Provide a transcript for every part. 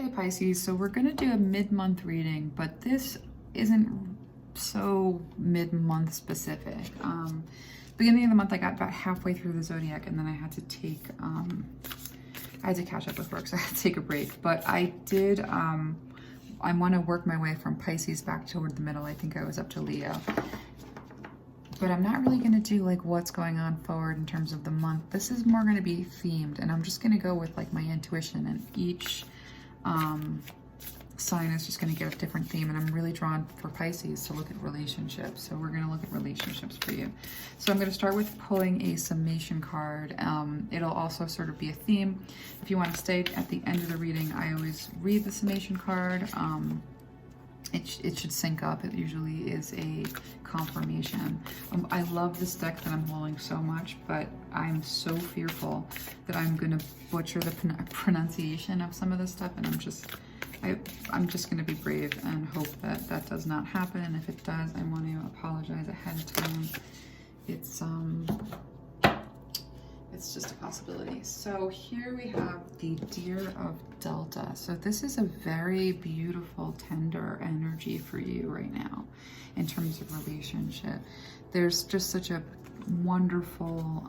Okay, Pisces, so we're going to do a mid-month reading, but this isn't so mid-month specific. Beginning of the month, I got about halfway through the zodiac, and then I had to take, I had to catch up with work, so I had to take a break. But I did, I want to work my way from Pisces back toward the middle. I think I was up to Leo. But I'm not really going to do like what's going on forward in terms of the month. This is more going to be themed, and I'm just going to go with like my intuition, and each sign is just going to get a different theme. And I'm really drawn for Pisces to look at relationships, so we're going to look at relationships for you. So I'm going to start with pulling a summation card. It'll also sort of be a theme. If you want to stay at the end of the reading, I always read the summation card. It should sync up. It usually is a confirmation. I love this deck that I'm holding so much, but I'm so fearful that I'm going to butcher the pronunciation of some of this stuff, and I'm just going to be brave and hope that that does not happen. And if it does, I want to apologize ahead of time. It's just a possibility. So here we have the Deer of Delta. So this is a very beautiful, tender energy for you right now in terms of relationship. There's just such a wonderful,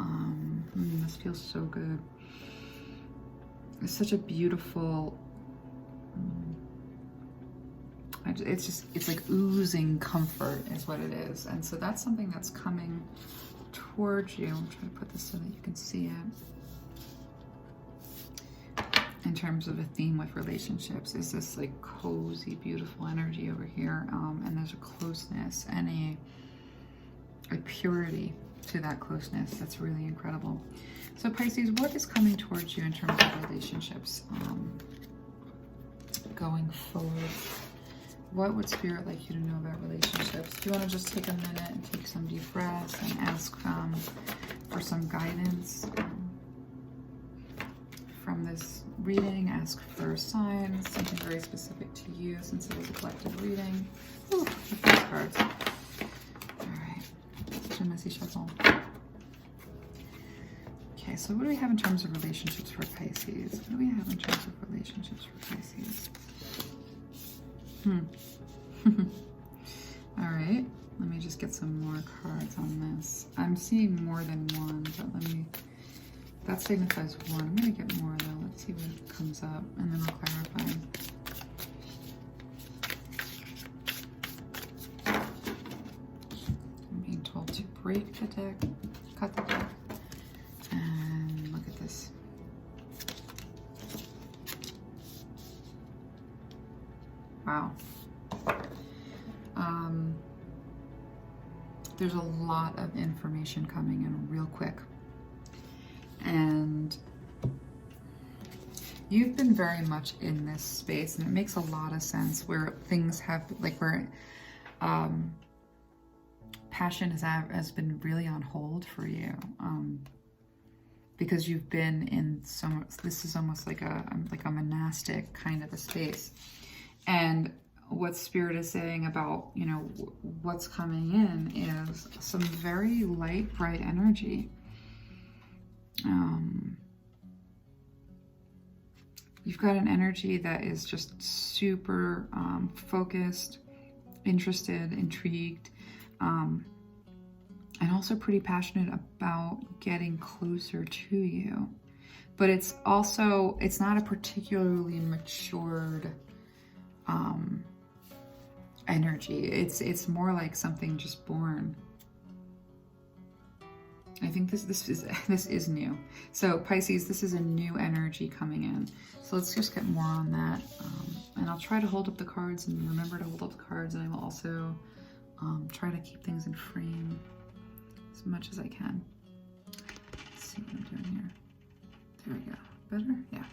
this feels so good. It's such a beautiful, it's like oozing comfort is what it is. And so that's something that's coming towards you. I'm trying to put this so that you can see it. In terms of a theme with relationships, is this like cozy, beautiful energy over here, and there's a closeness and a purity to that closeness that's really incredible. So Pisces, what is coming towards you in terms of relationships going forward? What would Spirit like you to know about relationships? Do you want to just take a minute and take some deep breaths and ask for some guidance from this reading? Ask for signs, something very specific to you, since it is a collective reading. Ooh, the first cards. All right, such a messy shuffle. Okay, so what do we have in terms of relationships for Pisces? What do we have in terms of relationships for Pisces? All right, let me just get some more cards on this. I'm seeing more than one, but that signifies one. I'm gonna get more though. Let's see what comes up, and then I'll clarify. I'm being told to break the deck, cut the deck, and look at this. Wow. There's a lot of information coming in real quick. And you've been very much in this space, and it makes a lot of sense where things have, like, where passion has been really on hold for you. Because you've been in this is almost like a monastic kind of a space. And what Spirit is saying about, you know, what's coming in is some very light, bright energy. You've got an energy that is just super focused, interested, intrigued, and also pretty passionate about getting closer to you. But it's not a particularly matured energy. It's more like something just born. I think this is new. So Pisces, this is a new energy coming in. So let's just get more on that. And I'll try to hold up the cards and remember to hold up the cards, and I will also try to keep things in frame as much as I can. Let's see what I'm doing here. There we go. Better? Yeah.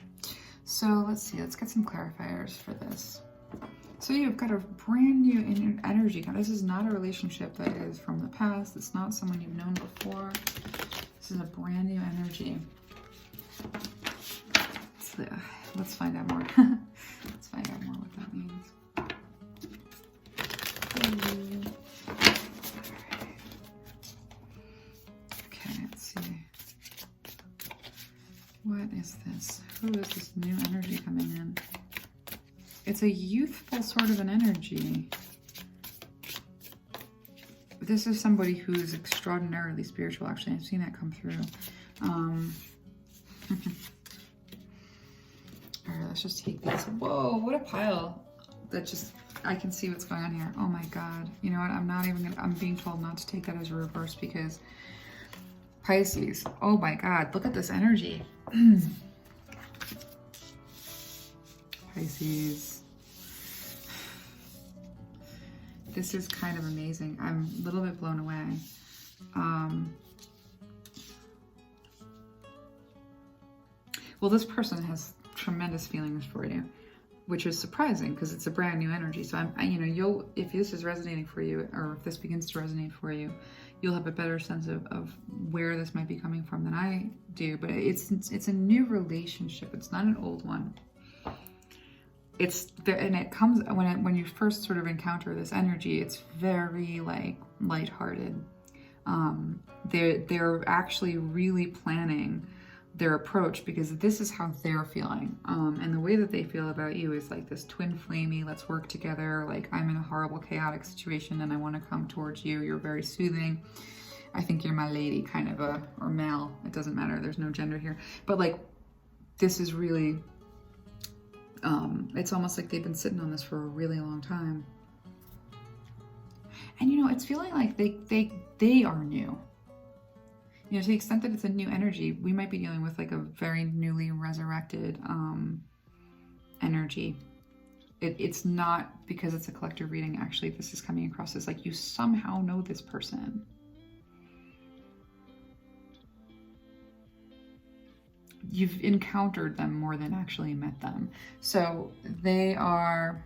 So let's see. Let's get some clarifiers for this. So you've got a brand new energy. Now, this is not a relationship that is from the past. It's not someone you've known before. This is a brand new energy. Let's find out more. Let's find out more what that means. Okay, let's see. What is this? Who is this new energy coming in? It's a youthful sort of an energy. This is somebody who's extraordinarily spiritual, actually. I've seen that come through. All right, let's just take these. Whoa, what a pile. That just, I can see what's going on here. Oh my God. You know what? I'm not even gonna, I'm being told not to take that as a reverse because Pisces. Oh my God, look at this energy. Pisces. This is kind of amazing. I'm a little bit blown away. Well, this person has tremendous feelings for you, which is surprising because it's a brand new energy. So you know, if this is resonating for you, or if this begins to resonate for you, you'll have a better sense of where this might be coming from than I do. But it's a new relationship. It's not an old one. And it comes when you first sort of encounter this energy. It's very like lighthearted. They're actually really planning their approach because this is how they're feeling. And the way that they feel about you is like this twin flamey, let's work together. Like, I'm in a horrible, chaotic situation and I want to come towards you. You're very soothing. I think you're my lady, kind of or male. It doesn't matter. There's no gender here. But like, this is really, it's almost like they've been sitting on this for a really long time. And you know, it's feeling like they are new. You know, to the extent that it's a new energy, we might be dealing with like a very newly resurrected energy. It's not because it's a collective reading. Actually, this is coming across as like you somehow know this person. You've encountered them more than actually met them. So they are,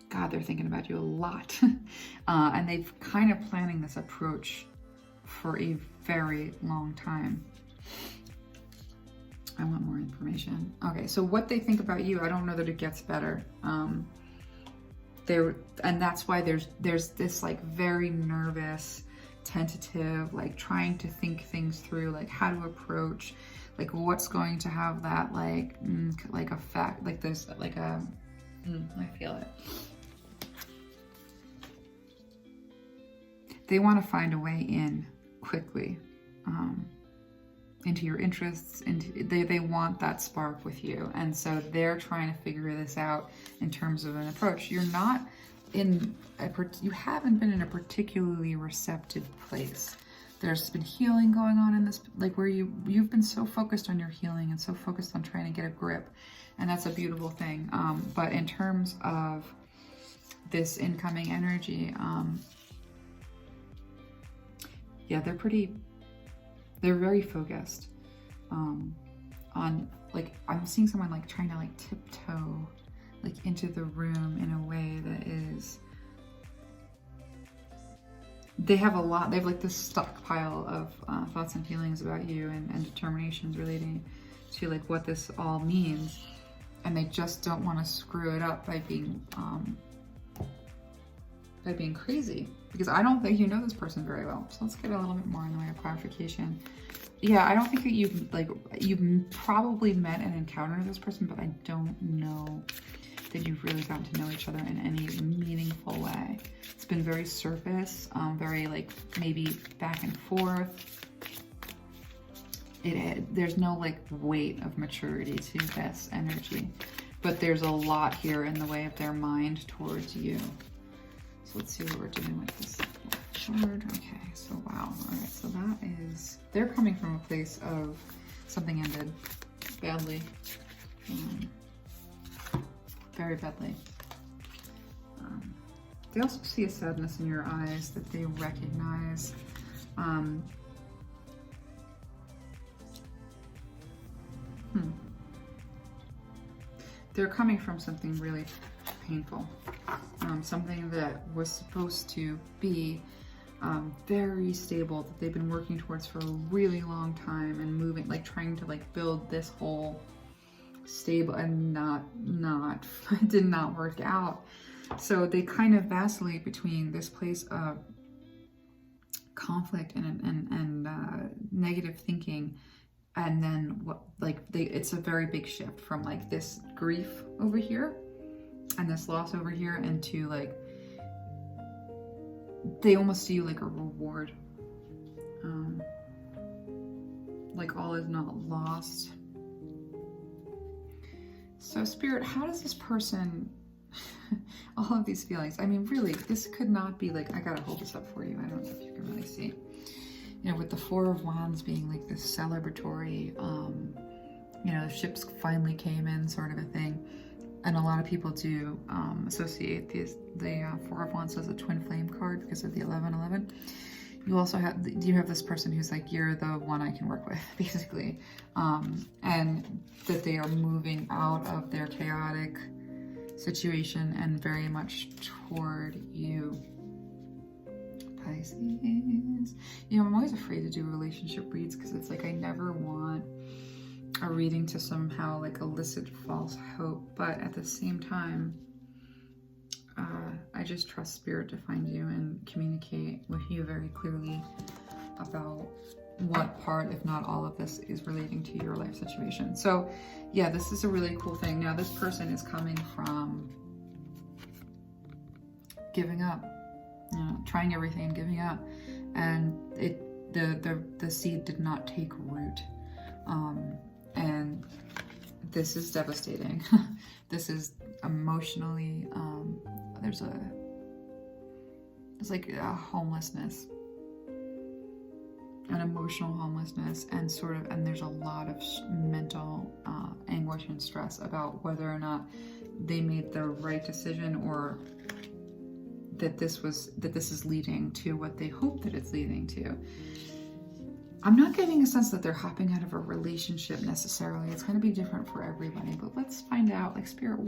God, they're thinking about you a lot. And they've kind of planning this approach for a very long time. I want more information. Okay, so what they think about you, I don't know that it gets better. And that's why there's this like very nervous, tentative, like trying to think things through, like how to approach, like what's going to have that like effect, like there's like a, I feel it. They want to find a way in quickly into your interests, they want that spark with you, and so they're trying to figure this out in terms of an approach. You're not in you haven't been in a particularly receptive place. There's been healing going on in this, like where you've been so focused on your healing and so focused on trying to get a grip, and that's a beautiful thing. But in terms of this incoming energy, yeah, they're very focused on, like, I'm seeing someone like trying to like tiptoe like into the room in a way that is, they have like this stockpile of thoughts and feelings about you and determinations relating to like what this all means, and they just don't want to screw it up by being crazy, because I don't think you know this person very well. So let's get a little bit more in the way of clarification. Yeah, I don't think that you've probably met and encountered this person, but I don't know that you've really gotten to know each other in any meaningful way. It's been very surface, very like maybe back and forth. There's no like weight of maturity to this energy, but there's a lot here in the way of their mind towards you. So let's see what we're doing with this card. Okay, so wow. All right, so that is, they're coming from a place of something ended badly, very badly. They also see a sadness in your eyes that they recognize. They're coming from something really painful. Something that was supposed to be very stable, that they've been working towards for a really long time and moving, like trying to like build this whole stable, and it did not work out. So they kind of vacillate between this place of conflict and negative thinking, and then what, like it's a very big shift from like this grief over here and this loss over here, and to like, they almost see you like a reward. Like all is not lost. So Spirit, how does this person, all of these feelings, I mean, really, this could not be like, I gotta hold this up for you. I don't know if you can really see. You know, with the Four of Wands being like this celebratory, you know, the ships finally came in sort of a thing. And a lot of people do associate the Four of Wands as a twin flame card because of the 1111. You also have, you have this person who's like, you're the one I can work with, basically. And that they are moving out of their chaotic situation and very much toward you. Pisces. You know, I'm always afraid to do relationship reads because it's like, I never want a reading to somehow like elicit false hope. But at the same time, I just trust Spirit to find you and communicate with you very clearly about what part, if not all of this, is relating to your life situation. So yeah, this is a really cool thing. Now this person is coming from giving up, you know, trying everything and giving up, and the seed did not take root, and this is devastating. This is emotionally, there's like a homelessness, an emotional homelessness, and sort of, and there's a lot of mental anguish and stress about whether or not they made the right decision, or that this is leading to what they hope that it's leading to. I'm not getting a sense that they're hopping out of a relationship necessarily. It's going to be different for everybody, but let's find out, like, Spirit,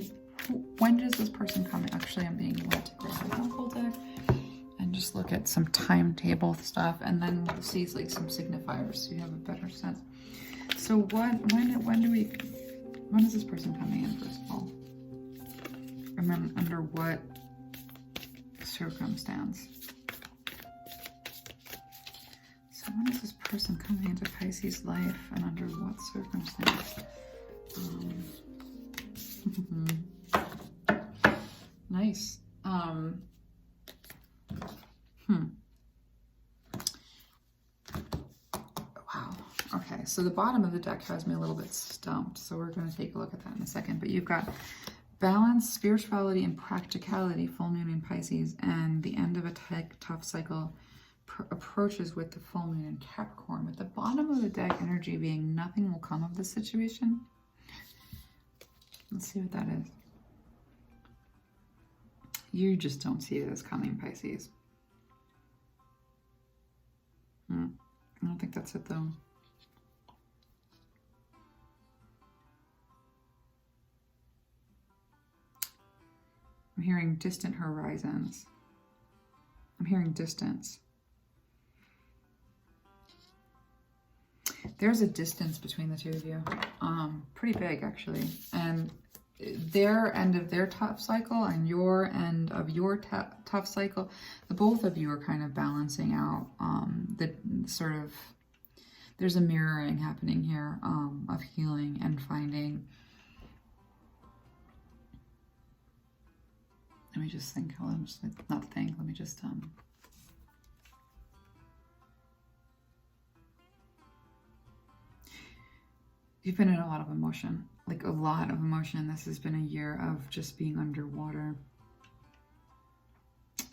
when does this person come in? Actually, I'm being led to grab a oracle deck and just look at some timetable stuff, and then we'll see like some signifiers so you have a better sense. So when is this person coming in, first of all? And then under what circumstance? So when is this person coming into Pisces life, and under what circumstance? Nice. Wow. Okay, so the bottom of the deck has me a little bit stumped, so we're going to take a look at that in a second. But you've got balance, spirituality, and practicality, full moon in Pisces, and the end of a tough cycle approaches with the full moon in Capricorn, with the bottom of the deck energy being nothing will come of this situation. Let's see what that is. You just don't see it as coming, Pisces. I don't think that's it, though. I'm hearing distant horizons. I'm hearing distance. There's a distance between the two of you. Pretty big, actually. And their end of their tough cycle and your end of your tough cycle, the both of you are kind of balancing out the sort of, there's a mirroring happening here of healing and finding. Let me just think, let me just you've been in a lot of emotion, like a lot of emotion. This has been a year of just being underwater.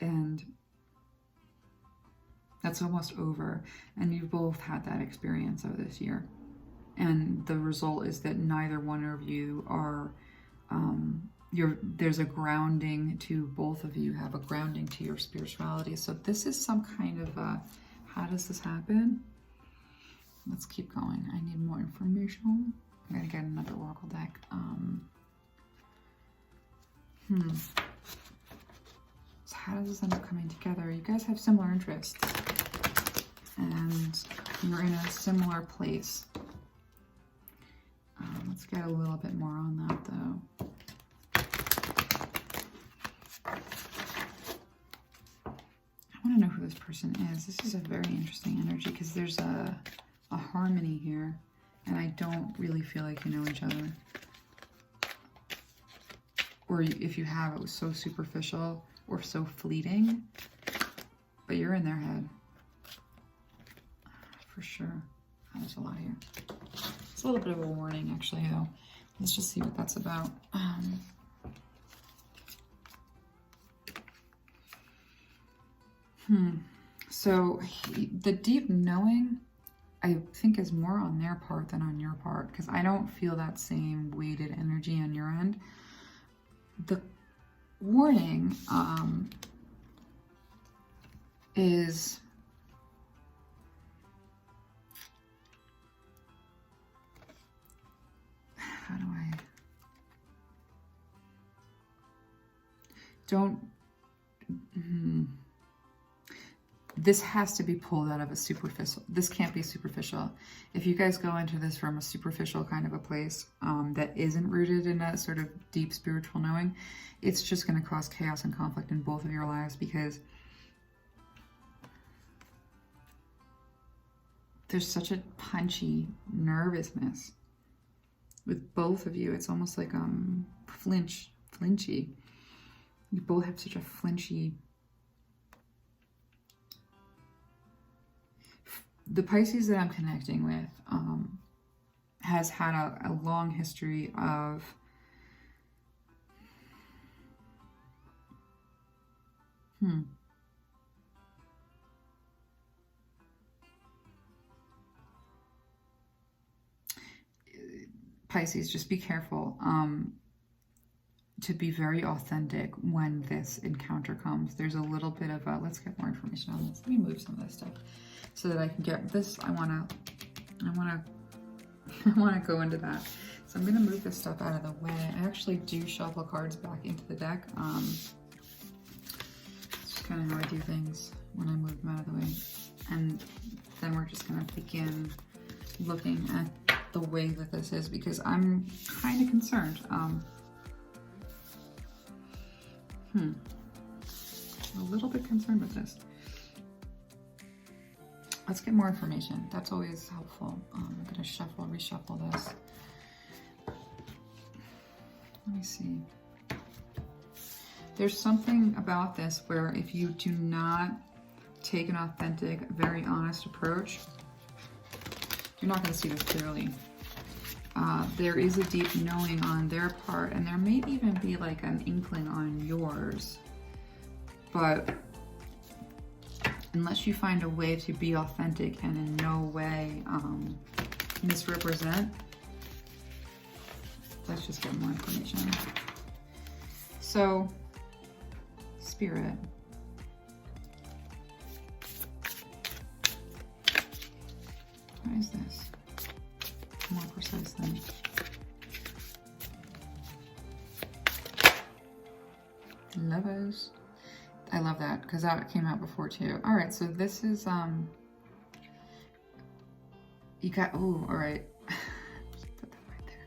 And that's almost over. And you've both had that experience of this year. And the result is that neither one of you are, there's a grounding to, both of you have a grounding to your spirituality. So this is some kind of how does this happen? Let's keep going. I need more information. I'm gonna get another oracle deck. So how does this end up coming together? You guys have similar interests, and you're in a similar place. Let's get a little bit more on that, though. I want to know who this person is. This is a very interesting energy because there's a harmony here, and I don't really feel like you know each other. or if you have, it was so superficial or so fleeting, but you're in their head. For sure. Oh, there's a lot here. It's a little bit of a warning, actually, though. Let's just see what that's about. So the deep knowing, I think, is more on their part than on your part, because I don't feel that same weighted energy on your end. The warning is how do I this has to be pulled out of a superficial. This can't be superficial. If you guys go into this from a superficial kind of a place that isn't rooted in a sort of deep spiritual knowing, it's just going to cause chaos and conflict in both of your lives, because there's such a punchy nervousness with both of you. It's almost like flinchy. You both have such a flinchy. The Pisces that I'm connecting with has had a long history of Pisces, just be careful to be very authentic when this encounter comes. There's a little bit of a, let's get more information on this. Let me move some of this stuff so that I can get this. I want to go into that. So I'm going to move this stuff out of the way. I actually do shuffle cards back into the deck. It's just kind of how I do things when I move them out of the way. And then we're just going to begin looking at the way that this is, because I'm kind of concerned. A little bit concerned with this. Let's get more information. That's always helpful. I'm going to reshuffle this. Let me see. There's something about this where if you do not take an authentic, very honest approach, you're not going to see this clearly. There is a deep knowing on their part, and there may even be like an inkling on yours. But unless you find a way to be authentic and in no way misrepresent, let's just get more information. So, Spirit. What is this? More precisely. Lovers. I love that because that came out before too. All right, so this is you got, oh, all right. Put that right there.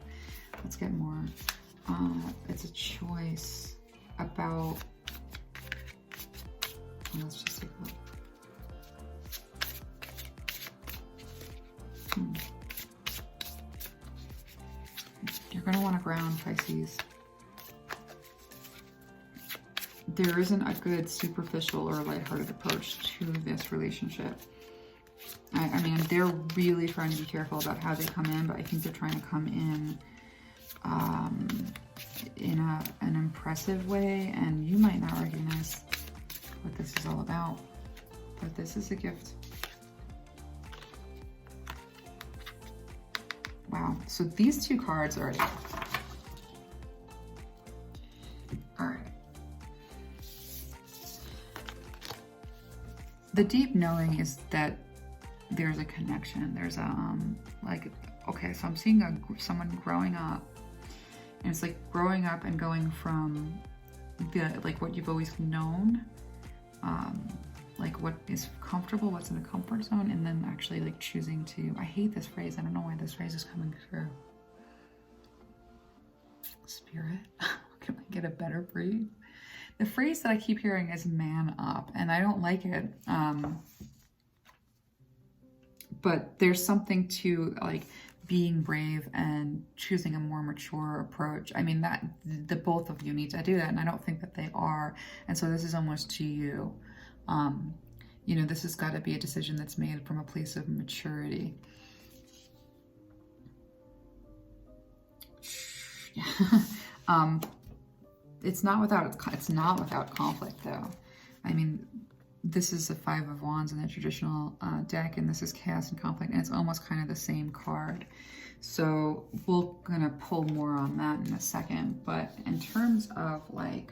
Let's get more. It's a choice about, let's just take a look. You're going to want to ground, Pisces. There isn't a good superficial or lighthearted approach to this relationship. I mean, they're really trying to be careful about how they come in, but I think they're trying to come in an impressive way, and you might not recognize what this is all about, but this is a gift. Wow, so these two cards are all right. The deep knowing is that there's a connection. There's a like, okay, so I'm seeing someone growing up, and it's like growing up and going from the like what you've always known, like what is comfortable, what's in a comfort zone, and then actually like choosing to, I hate this phrase, I don't know why this phrase is coming through. Spirit, can I get a better phrase? The phrase that I keep hearing is man up, and I don't like it. But there's something to like being brave and choosing a more mature approach. I mean, that the both of you need to do that, and I don't think that they are. And so this is almost to you. You know, this has got to be a decision that's made from a place of maturity. It's not without conflict, though. I mean, this is the Five of Wands in the traditional deck, and this is Chaos and Conflict, and it's almost kind of the same card. So we're gonna pull more on that in a second. But in terms of like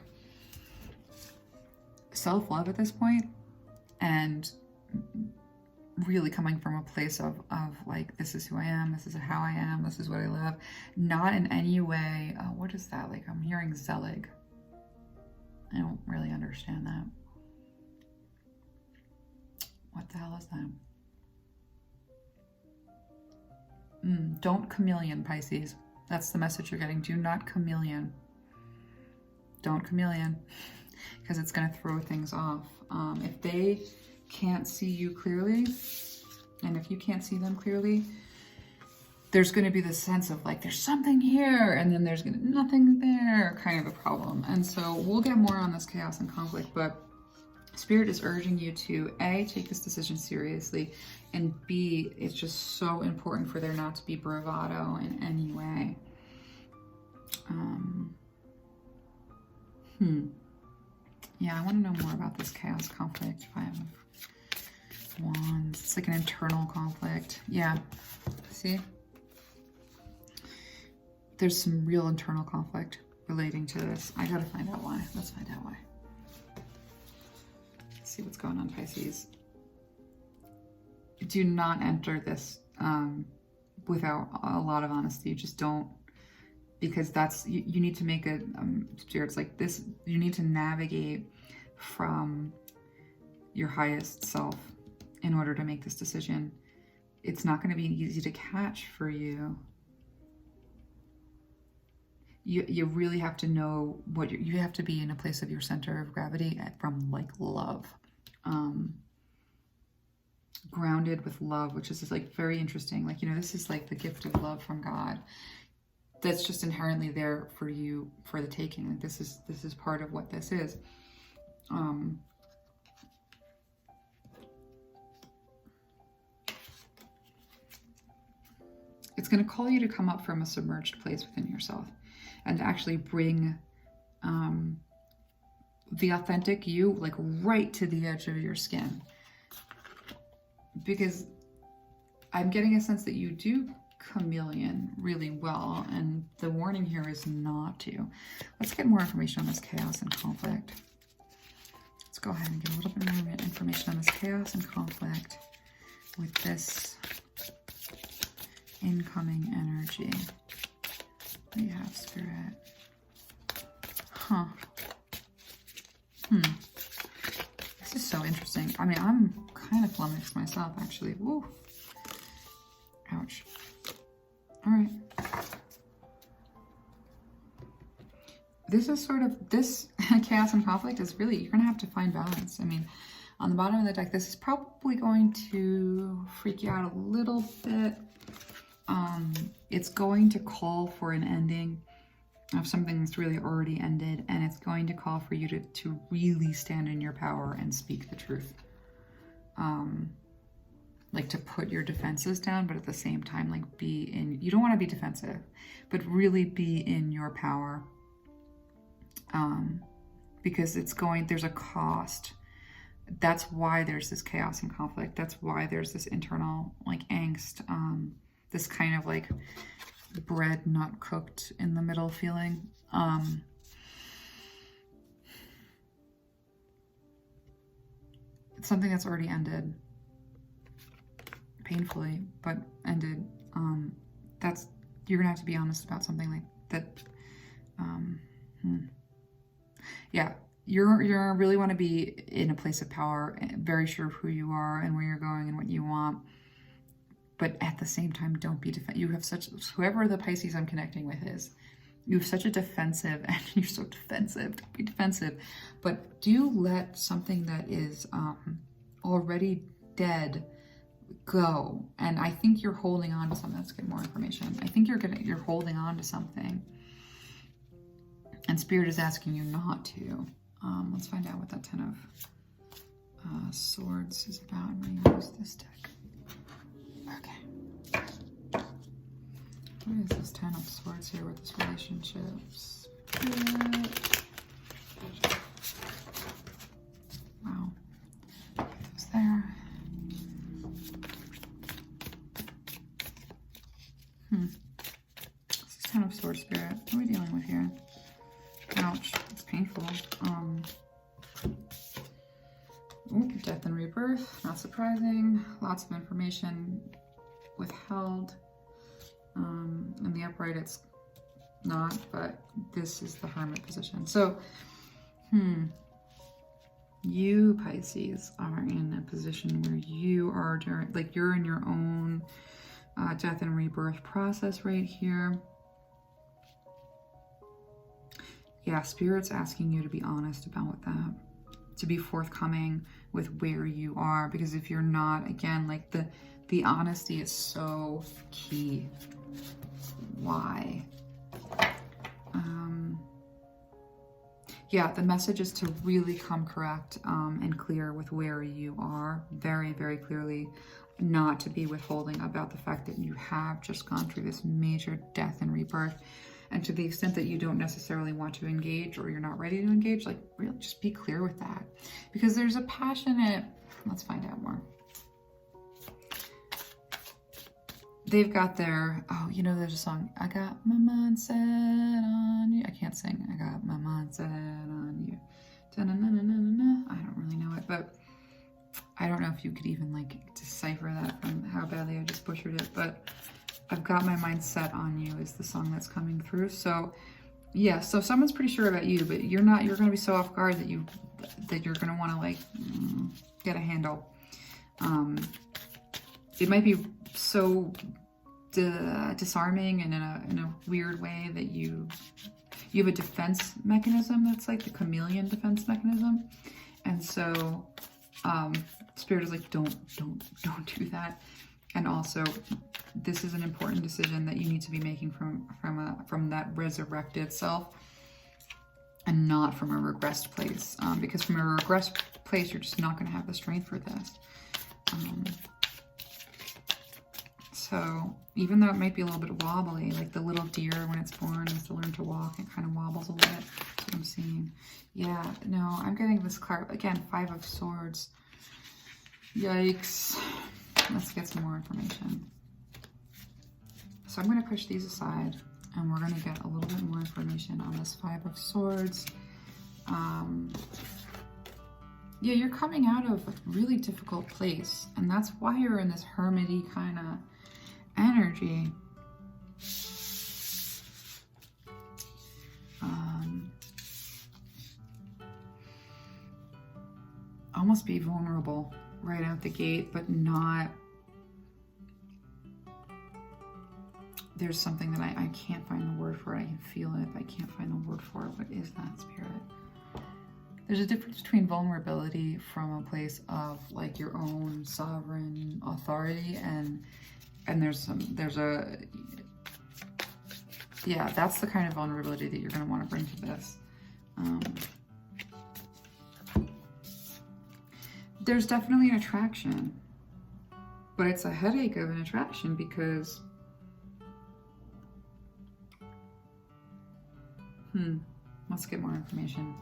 self-love at this point, and really coming from a place of like, this is who I am, this is how I am, this is what I love, not in any way, what is that? Like, I'm hearing Zelig. I don't really understand that. What the hell is that? Don't chameleon, Pisces. That's the message you're getting. Do not chameleon. Don't chameleon, because it's going to throw things off. If they can't see you clearly, and if you can't see them clearly, there's going to be this sense of like, there's something here, and then there's gonna nothing there, kind of a problem. And so we'll get more on this chaos and conflict, but Spirit is urging you to A, take this decision seriously, and B, it's just so important for there not to be bravado in any way. Yeah, I want to know more about this chaos conflict. Five of Wands. It's like an internal conflict. Yeah. See? There's some real internal conflict relating to this. I gotta find out why. Let's find out why. Let's see what's going on, Pisces. Do not enter this without a lot of honesty. Just don't. Because that's, you need to make a, Spirit's like this, you need to navigate from your highest self in order to make this decision. It's not going to be easy to catch for you. You really have to know what you have to be in a place of your center of gravity from like love. Grounded with love, which is like very interesting. Like, you know, this is like the gift of love from God. That's just inherently there for you for the taking. Like this is part of what this is. It's going to call you to come up from a submerged place within yourself and to actually bring the authentic you like right to the edge of your skin. Because I'm getting a sense that you do chameleon really well, and the warning here is not to. Let's get more information on this chaos and conflict. Let's go ahead and get a little bit more information on this chaos and conflict with this incoming energy. What do you have, Spirit? Huh. This is so interesting. I mean, I'm kind of flummoxed myself, actually. Woo. Ouch. All right. This is sort of, this chaos and conflict is really, you're going to have to find balance. I mean, on the bottom of the deck, this is probably going to freak you out a little bit. It's going to call for an ending of something that's really already ended, and it's going to call for you to really stand in your power and speak the truth. Like to put your defenses down, but at the same time, like be in, you don't want to be defensive, but really be in your power. Because there's a cost. That's why there's this chaos and conflict. That's why there's this internal like angst, this kind of like bread not cooked in the middle feeling. It's something that's already ended. Painfully, but ended. You're gonna have to be honest about something like that. Yeah, you really want to be in a place of power, very sure of who you are and where you're going and what you want. But at the same time, don't be defensive. You have whoever the Pisces I'm connecting with is, you have such a defensive, and you're so defensive. Don't be defensive, but do let something that is already dead go. And I think you're holding on to something. Let's get more information. I think you're holding on to something. And Spirit is asking you not to. Let's find out what that Ten of Swords is about. I'm going to use this deck. Okay. What is this Ten of Swords here with this relationship? Spirit. Wow. It was there. This is Ten of Swords, Spirit. What are we dealing with here? Ouch. It's painful. Ooh, death and rebirth. Not surprising. Lots of information withheld. In the upright, it's not, but this is the Hermit position. So, you, Pisces, are in a position where you are, like, you're in your own death and rebirth process right here. Yeah, Spirit's asking you to be honest about that, to be forthcoming with where you are, because if you're not, again, like the honesty is so key. Why? Yeah, the message is to really come correct and clear with where you are, very, very clearly, not to be withholding about the fact that you have just gone through this major death and rebirth. And to the extent that you don't necessarily want to engage or you're not ready to engage, like, really just be clear with that. Because there's a passionate, let's find out more. They've got their, oh, you know, there's a song, I got my mind set on you. I can't sing. I got my mind set on you. Da-na-na-na-na-na. I don't really know it, but I don't know if you could even, like, decipher that from how badly I just butchered it. But I've got my mind set on you is the song that's coming through. So, yeah, so someone's pretty sure about you, but you're not, you're going to be so off guard that you're going to want to, like, get a handle. It might be so disarming and in a weird way that you have a defense mechanism that's like the chameleon defense mechanism, and so Spirit is like, don't do that. And also, this is an important decision that you need to be making from that resurrected self, and not from a regressed place, because from a regressed place you're just not going to have the strength for this. So even though it might be a little bit wobbly, like the little deer when it's born needs to learn to walk, it kind of wobbles a little bit. That's what I'm seeing. Yeah, no, I'm getting this card, again, Five of Swords. Yikes. Let's get some more information. So I'm going to push these aside and we're going to get a little bit more information on this Five of Swords. Yeah, you're coming out of a really difficult place, and that's why you're in this hermity kind of energy. Almost be vulnerable right out the gate, but not. There's something that I can't find the word for it. I can feel it, but I can't find the word for it. What is that, Spirit? There's a difference between vulnerability from a place of like your own sovereign authority and yeah, that's the kind of vulnerability that you're going to want to bring to this. There's definitely an attraction, but it's a headache of an attraction because let's get more information.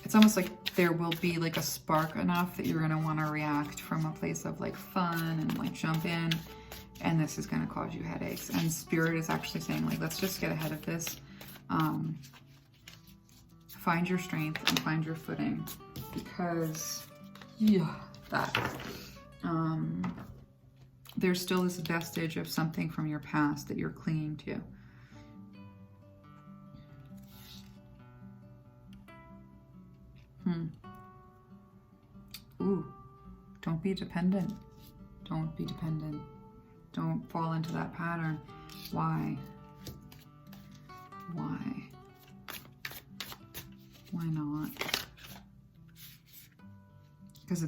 It's almost like there will be like a spark enough that you're going to want to react from a place of like fun and like jump in, and this is going to cause you headaches. And Spirit is actually saying like, let's just get ahead of this. Find your strength and find your footing, because yeah, there's still this vestige of something from your past that you're clinging to. Ooh, don't be dependent. Don't be dependent. Don't fall into that pattern. Why? Why? Why not? because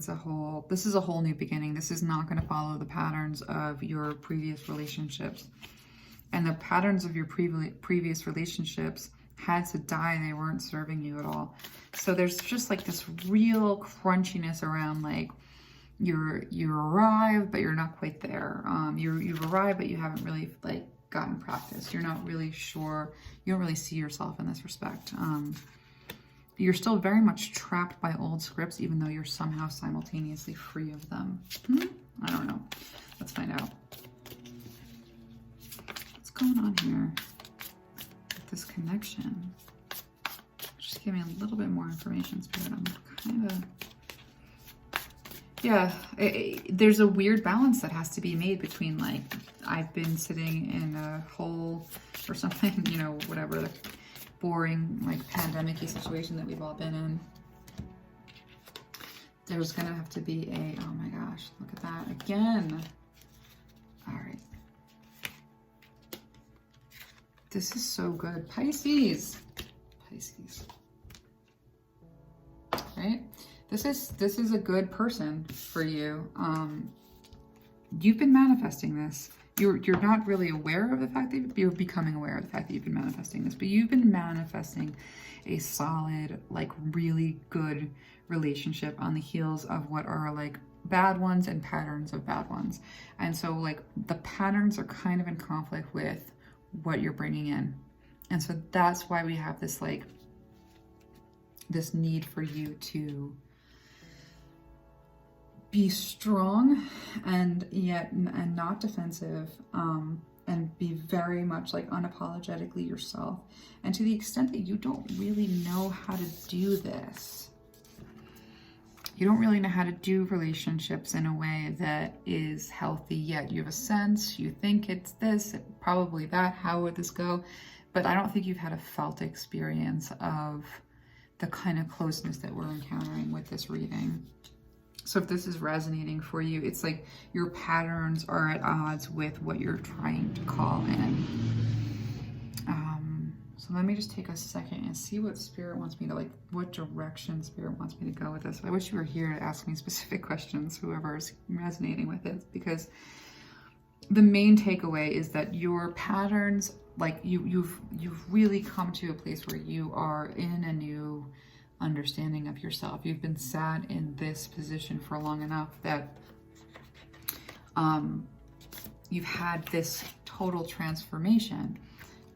this is a whole new beginning. This is not going to follow the patterns of your previous relationships. And the patterns of your previous relationships had to die. They weren't serving you at all. So there's just like this real crunchiness around like you arrived, but you're not quite there. You've arrived, but you haven't really like gotten practice. You're not really sure. You don't really see yourself in this respect. You're still very much trapped by old scripts, even though you're somehow simultaneously free of them. I don't know. Let's find out. What's going on here with this connection? Just give me a little bit more information, Spirit. I'm kind of... Yeah, there's a weird balance that has to be made between like, I've been sitting in a hole or something, you know, whatever, the boring, like pandemic-y situation that we've all been in. There's gonna have to be a, oh my gosh, look at that again. All right. This is so good. Pisces. Right? This is a good person for you. You've been manifesting this. You're not really aware of the fact that you're becoming aware of the fact that you've been manifesting this, but you've been manifesting a solid, like really good relationship on the heels of what are like bad ones and patterns of bad ones. And so like the patterns are kind of in conflict with what you're bringing in. And so that's why we have this like, this need for you to be strong and yet and not defensive, and be very much like unapologetically yourself. And to the extent that you don't really know how to do this, you don't really know how to do relationships in a way that is healthy yet. You have a sense, you think it's this, probably that, how would this go? But I don't think you've had a felt experience of the kind of closeness that we're encountering with this reading. So if this is resonating for you, it's like your patterns are at odds with what you're trying to call in. So let me just take a second and see what Spirit wants me to, like, what direction Spirit wants me to go with this. I wish you were here to ask me specific questions, whoever is resonating with it, because the main takeaway is that your patterns, like you've really come to a place where you are in a new understanding of yourself. You've been sat in this position for long enough that you've had this total transformation,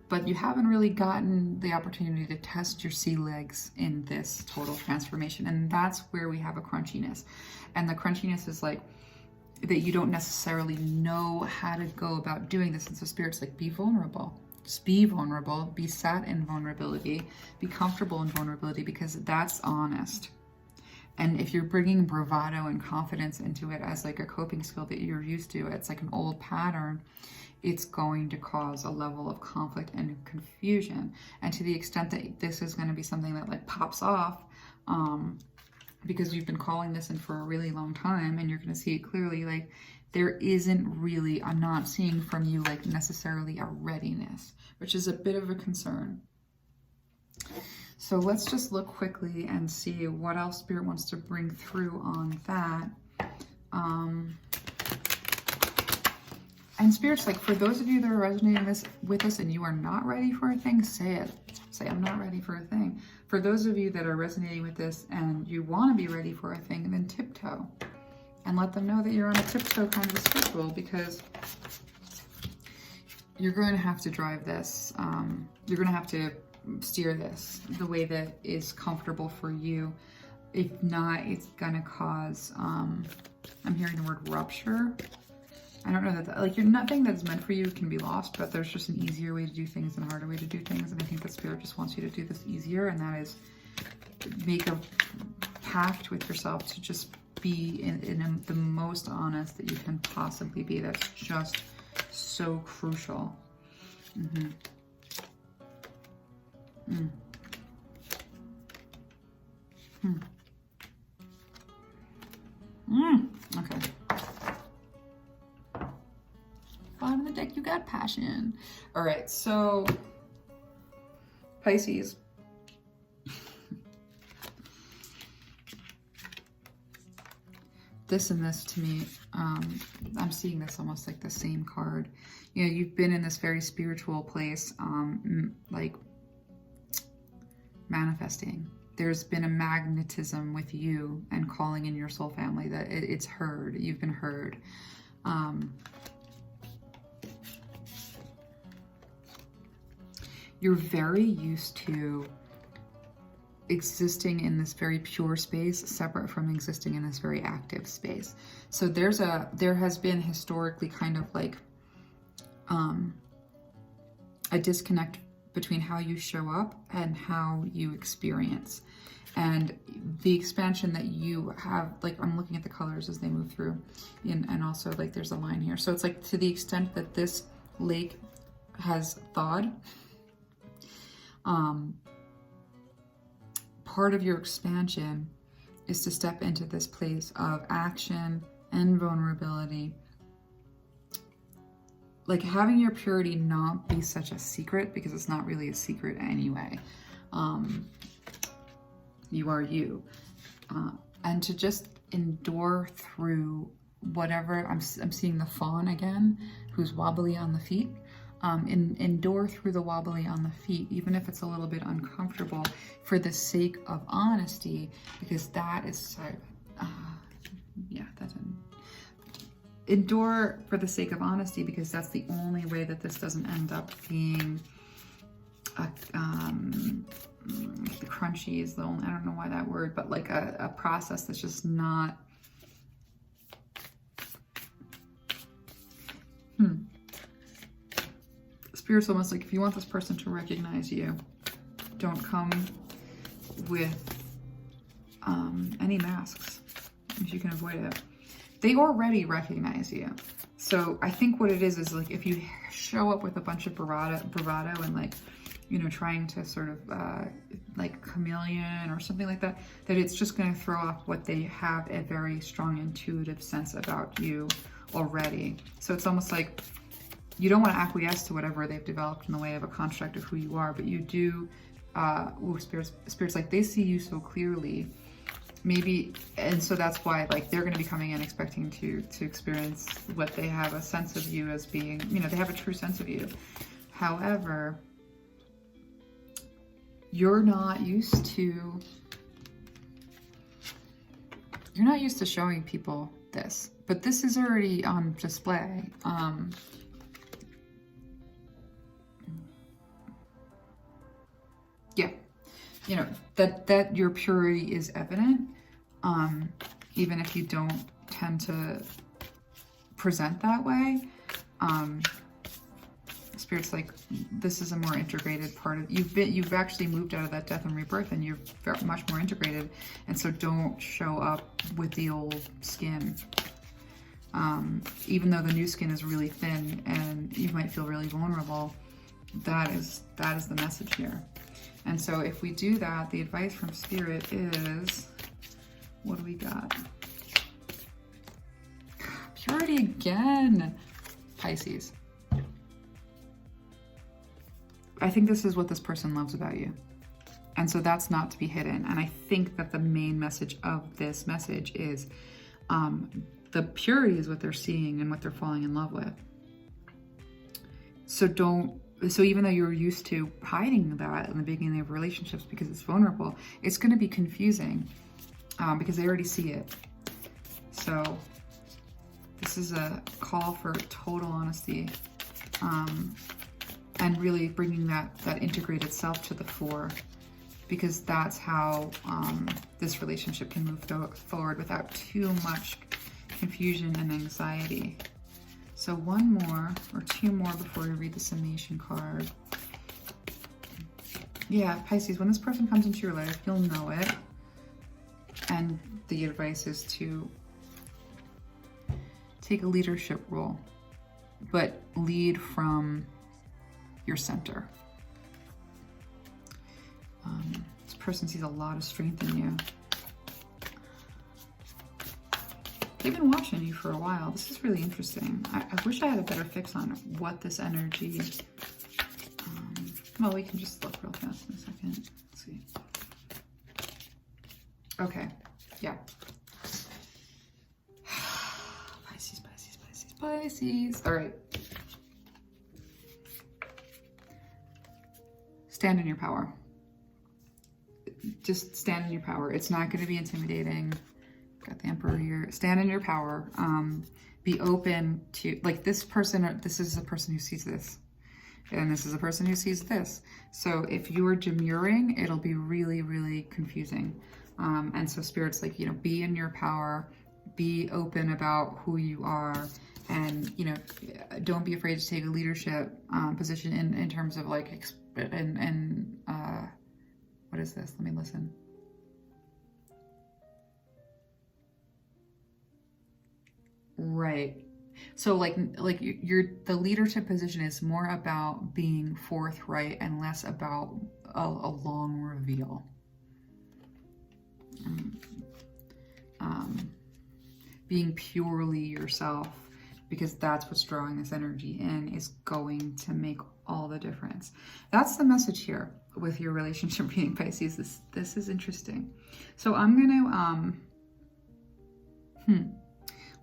but you haven't really gotten the opportunity to test your sea legs in this total transformation. And that's where we have a crunchiness. And the crunchiness is like that you don't necessarily know how to go about doing this. And so Spirit's like, be vulnerable. Just be vulnerable, be sat in vulnerability, be comfortable in vulnerability, because that's honest. And if you're bringing bravado and confidence into it as like a coping skill that you're used to, it's like an old pattern, it's going to cause a level of conflict and confusion. And to the extent that this is going to be something that like pops off, because you've been calling this in for a really long time and you're going to see it clearly, like there isn't really, I'm not seeing from you like necessarily a readiness, which is a bit of a concern. So let's just look quickly and see what else Spirit wants to bring through on that. And Spirit's like, for those of you that are resonating with this and you are not ready for a thing, say it. Say, I'm not ready for a thing. For those of you that are resonating with this and you want to be ready for a thing, then tiptoe. And let them know that you're on a tiptoe kind of a schedule, because you're going to have to drive this. You're going to have to steer this the way that is comfortable for you. If not, it's going to cause, I'm hearing the word rupture. I don't know that, like, nothing that's meant for you can be lost, but there's just an easier way to do things and a harder way to do things. And I think that Spirit just wants you to do this easier, and that is make a pact with yourself to just be in the most honest that you can possibly be. That's just so crucial. Okay. Bottom of the deck, you got passion. All right, so Pisces. this and this to me, I'm seeing this almost like the same card. You know, you've been in this very spiritual place, like manifesting. There's been a magnetism with you and calling in your soul family that it's heard. You've been heard. You're very used to existing in this very pure space, separate from existing in this very active space. So there has been historically kind of like a disconnect between how you show up and how you experience. And the expansion that you have, like I'm looking at the colors as they move through, and also like there's a line here. So it's like to the extent that this lake has thawed, part of your expansion is to step into this place of action and vulnerability. Like having your purity not be such a secret, because it's not really a secret anyway. You are you. And to just endure through whatever, I'm seeing the fawn again, who's wobbly on the feet. Endure through the wobbly on the feet, even if it's a little bit uncomfortable, for the sake of honesty, because that is so, yeah, that didn't. Endure for the sake of honesty, because that's the only way that this doesn't end up being a, the crunchy is the only, I don't know why that word, but like a process that's just not, Spirit's almost like, if you want this person to recognize you, don't come with any masks, if you can avoid it. They already recognize you. So I think what it is like if you show up with a bunch of bravado and like, you know, trying to sort of like chameleon or something like that, that it's just going to throw off what they have a very strong intuitive sense about you already. So it's almost like you don't want to acquiesce to whatever they've developed in the way of a construct of who you are, but you do, spirits like they see you so clearly, maybe, and so that's why like they're going to be coming in expecting to experience what they have a sense of you as being, you know, they have a true sense of you. However, you're not used to showing people this, but this is already on display. Yeah, you know, that your purity is evident, even if you don't tend to present that way. Spirit's like, this is a more integrated part of, you've actually moved out of that death and rebirth, and you're much more integrated, and so don't show up with the old skin. Even though the new skin is really thin and you might feel really vulnerable, that is the message here. And so if we do that, the advice from Spirit is, what do we got? Purity again, Pisces. I think this is what this person loves about you. And so that's not to be hidden. And I think that the main message of this message is the purity is what they're seeing and what they're falling in love with. So even though you're used to hiding that in the beginning of relationships because it's vulnerable, it's going to be confusing because they already see it. So this is a call for total honesty and really bringing that integrated self to the fore, because that's how this relationship can move forward without too much confusion and anxiety. So one more or two more before we read the summation card. Yeah, Pisces, when this person comes into your life, you'll know it. And the advice is to take a leadership role, but lead from your center. This person sees a lot of strength in you. They've been watching you for a while. This is really interesting. I wish I had a better fix on what this energy... well, we can just look real fast in a second. Let's see. Okay. Yeah. Pisces. All right. Stand in your power. Just stand in your power. It's not going to be intimidating. Got the Emperor here. Stand in your power. Be open to, like, this person, this is a person who sees this. And this is a person who sees this. So if you're demurring, it'll be really, really confusing. And so Spirit's like, you know, be in your power, be open about who you are, and, you know, don't be afraid to take a leadership position in terms of like, what is this? Let me listen. Right. So like the leadership position is more about being forthright and less about a long reveal. Being purely yourself, because that's what's drawing this energy in, is going to make all the difference. That's the message here with your relationship reading, Pisces. This is interesting. So I'm going to,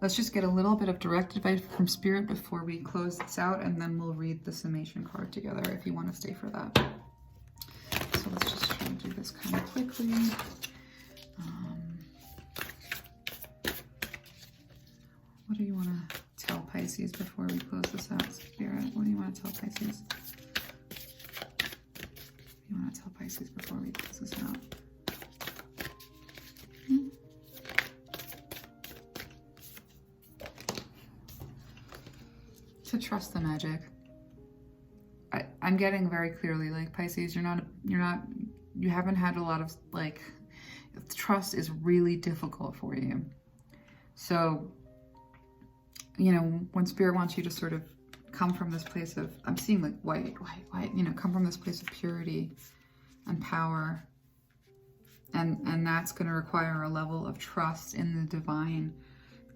let's just get a little bit of direct advice from Spirit before we close this out, and then we'll read the summation card together if you want to stay for that. So let's just try to do this kind of quickly. What do you want to tell Pisces before we close this out, Spirit? What do you want to tell Pisces? What do you want to tell Pisces before we close this out? To trust the magic. I'm getting very clearly, like, Pisces, you haven't had a lot of, like, trust is really difficult for you. So, you know, when Spirit wants you to sort of come from this place of, I'm seeing like white, you know, come from this place of purity and power. And that's going to require a level of trust in the divine,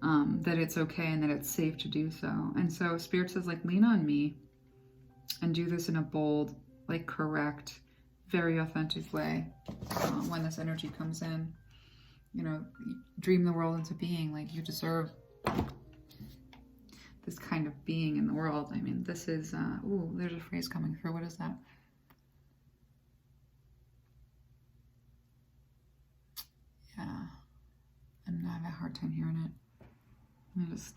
that it's okay and that it's safe to do so. And so Spirit says, like, lean on me and do this in a bold, like, correct, very authentic way. When this energy comes in, you know, dream the world into being. Like, you deserve this kind of being in the world. I mean, this is, ooh, there's a phrase coming through. What is that? Yeah, I'm having a hard time hearing it. Let me just,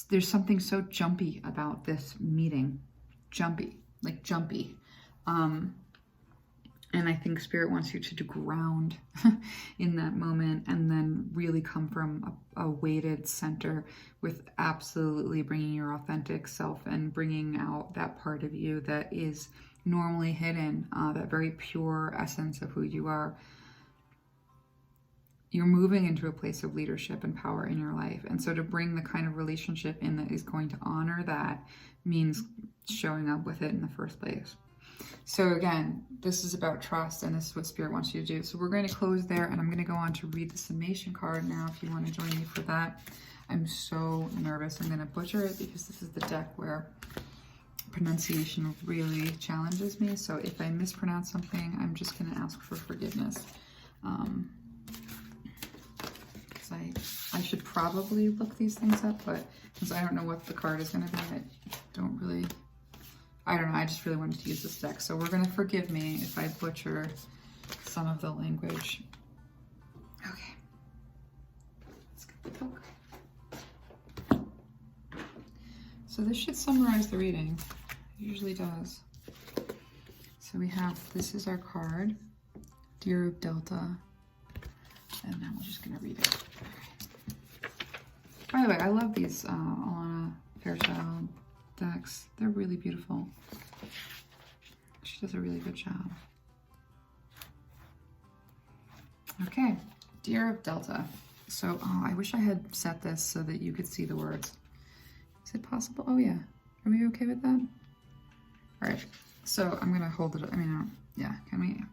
there's something so jumpy about this meeting. Jumpy, like jumpy. And I think Spirit wants you to ground in that moment and then really come from a weighted center with absolutely bringing your authentic self and bringing out that part of you that is normally hidden, that very pure essence of who you are. You're moving into a place of leadership and power in your life. And so to bring the kind of relationship in that is going to honor that means showing up with it in the first place. So again, this is about trust, and this is what Spirit wants you to do. So we're going to close there, and I'm going to go on to read the summation card now if you want to join me for that. I'm so nervous. I'm going to butcher it because this is the deck where pronunciation really challenges me. So if I mispronounce something, I'm just going to ask for forgiveness. Because I should probably look these things up, but since I don't know what the card is going to be, I don't know, I just really wanted to use this deck. So we're going to forgive me if I butcher some of the language. Okay. Let's get the book. So this should summarize the reading. It usually does. So we have, this is our card, Deer of Delta. And now we're just going to read it. By the way, I love these Alana Fairchild decks. They're really beautiful. She does a really good job. Okay, Deer of Delta. So, I wish I had set this so that you could see the words. Is it possible? Oh yeah. Are we okay with that? All right. So I'm gonna hold it. Yeah. Can we?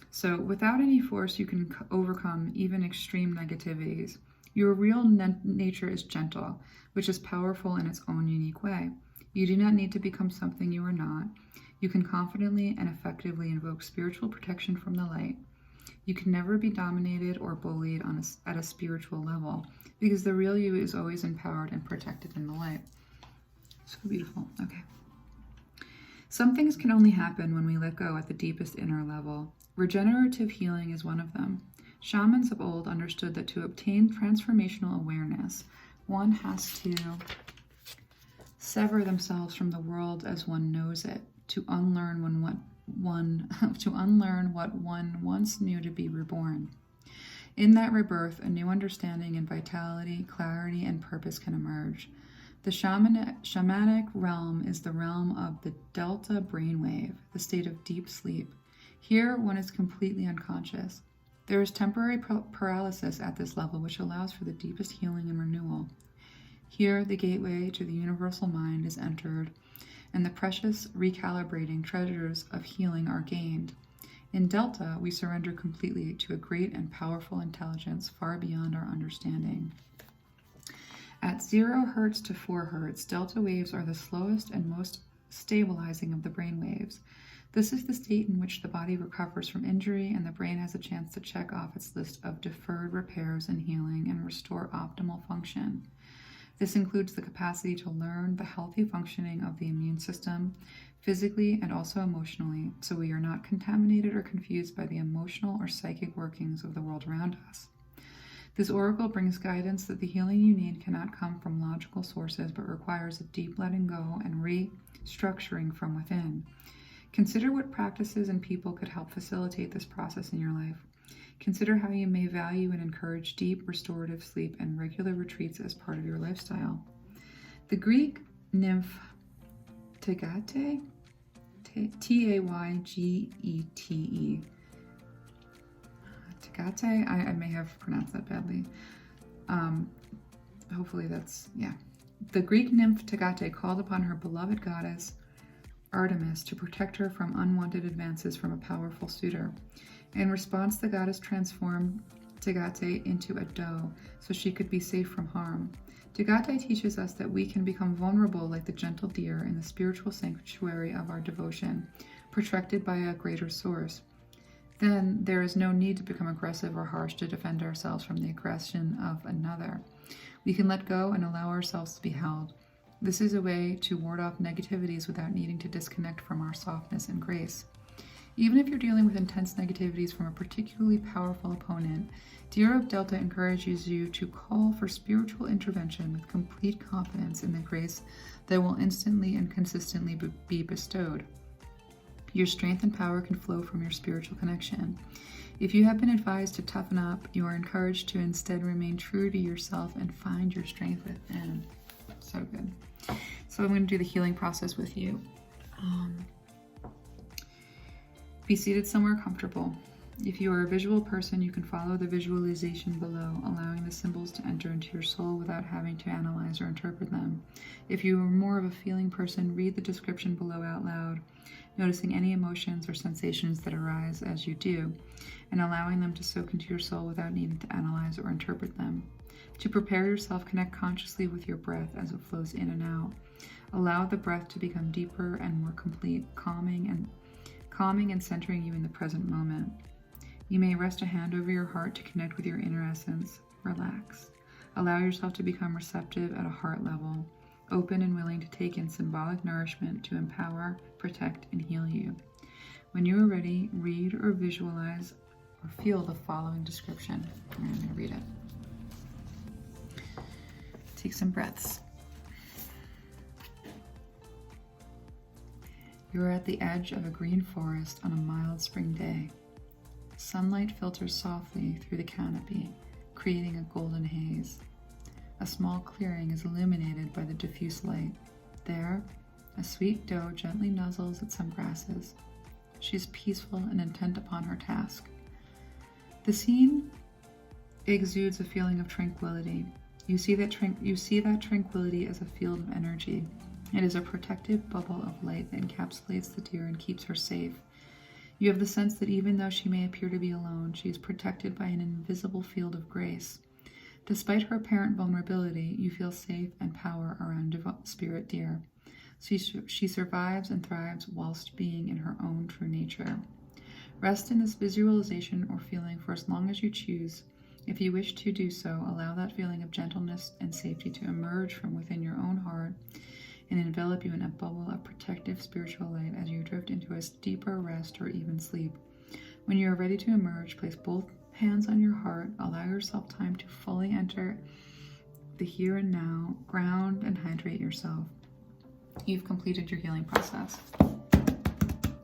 So, without any force, you can overcome even extreme negativities. Your real nature is gentle, which is powerful in its own unique way. You do not need to become something you are not. You can confidently and effectively invoke spiritual protection from the light. You can never be dominated or bullied at a spiritual level, because the real you is always empowered and protected in the light. So beautiful. Okay. Some things can only happen when we let go at the deepest inner level. Regenerative healing is one of them. Shamans of old understood that to obtain transformational awareness, one has to sever themselves from the world as one knows it, to unlearn what one once knew to be reborn. In that rebirth, a new understanding and vitality, clarity, and purpose can emerge. The shamanic realm is the realm of the delta brainwave, the state of deep sleep. Here, one is completely unconscious. There is temporary paralysis at this level, which allows for the deepest healing and renewal. Here, the gateway to the universal mind is entered, and the precious recalibrating treasures of healing are gained. In Delta, we surrender completely to a great and powerful intelligence far beyond our understanding. At 0 Hz to 4 Hz, delta waves are the slowest and most stabilizing of the brain waves. This is the state in which the body recovers from injury and the brain has a chance to check off its list of deferred repairs and healing and restore optimal function. This includes the capacity to learn the healthy functioning of the immune system, physically and also emotionally, so we are not contaminated or confused by the emotional or psychic workings of the world around us. This oracle brings guidance that the healing you need cannot come from logical sources, but requires a deep letting go and restructuring from within. Consider what practices and people could help facilitate this process in your life. Consider how you may value and encourage deep restorative sleep and regular retreats as part of your lifestyle. The Greek nymph Taygete, Taygete, Taygete, I may have pronounced that badly. Hopefully that's, yeah. The Greek nymph Taygete called upon her beloved goddess Artemis to protect her from unwanted advances from a powerful suitor. In response, the goddess transformed Taygete into a doe so she could be safe from harm. Taygete teaches us that we can become vulnerable like the gentle deer in the spiritual sanctuary of our devotion, protected by a greater source. Then there is no need to become aggressive or harsh to defend ourselves from the aggression of another. We can let go and allow ourselves to be held. This is a way to ward off negativities without needing to disconnect from our softness and grace. Even if you're dealing with intense negativities from a particularly powerful opponent, Deer of Delta encourages you to call for spiritual intervention with complete confidence in the grace that will instantly and consistently be bestowed. Your strength and power can flow from your spiritual connection. If you have been advised to toughen up, you are encouraged to instead remain true to yourself and find your strength within. So good. So I'm going to do the healing process with you. Be seated somewhere comfortable. If you are a visual person, you can follow the visualization below, allowing the symbols to enter into your soul without having to analyze or interpret them. If you are more of a feeling person, read the description below out loud, noticing any emotions or sensations that arise as you do, and allowing them to soak into your soul without needing to analyze or interpret them. To prepare yourself, connect consciously with your breath as it flows in and out. Allow the breath to become deeper and more complete, calming and centering you in the present moment. You may rest a hand over your heart to connect with your inner essence. Relax. Allow yourself to become receptive at a heart level, open and willing to take in symbolic nourishment to empower, protect, and heal you. When you are ready, read or visualize or feel the following description. I'm going to read it. Take some breaths. You are at the edge of a green forest on a mild spring day. Sunlight filters softly through the canopy, creating a golden haze. A small clearing is illuminated by the diffuse light. There, a sweet doe gently nuzzles at some grasses. She is peaceful and intent upon her task. The scene exudes a feeling of tranquility. You see that tranquility as a field of energy. It is a protective bubble of light that encapsulates the deer and keeps her safe. You have the sense that even though she may appear to be alone, she is protected by an invisible field of grace. Despite her apparent vulnerability, you feel safe and power around spirit deer. She survives and thrives whilst being in her own true nature. Rest in this visualization or feeling for as long as you choose. If you wish to do so, allow that feeling of gentleness and safety to emerge from within your own heart and envelop you in a bubble of protective spiritual light as you drift into a deeper rest or even sleep. When you are ready to emerge, place both hands on your heart. Allow yourself time to fully enter the here and now, ground and hydrate yourself. You've completed your healing process.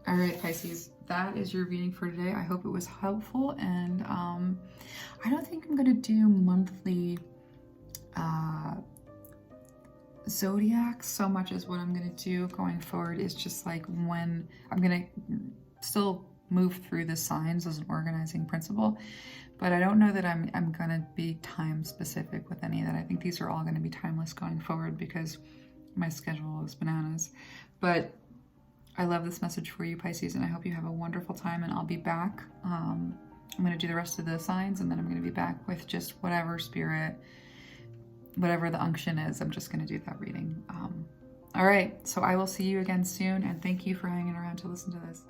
All right, Pisces, that is your reading for today. I hope it was helpful, and I don't think I'm going to do monthly zodiacs so much as what I'm going to do going forward is just like when I'm going to still move through the signs as an organizing principle, but I don't know that I'm going to be time specific with any of that. I think these are all going to be timeless going forward because my schedule is bananas. But I love this message for you, Pisces, and I hope you have a wonderful time, and I'll be back. I'm going to do the rest of the signs, and then I'm going to be back with just whatever spirit, whatever the unction is. I'm just going to do that reading. All right, so I will see you again soon, and thank you for hanging around to listen to this.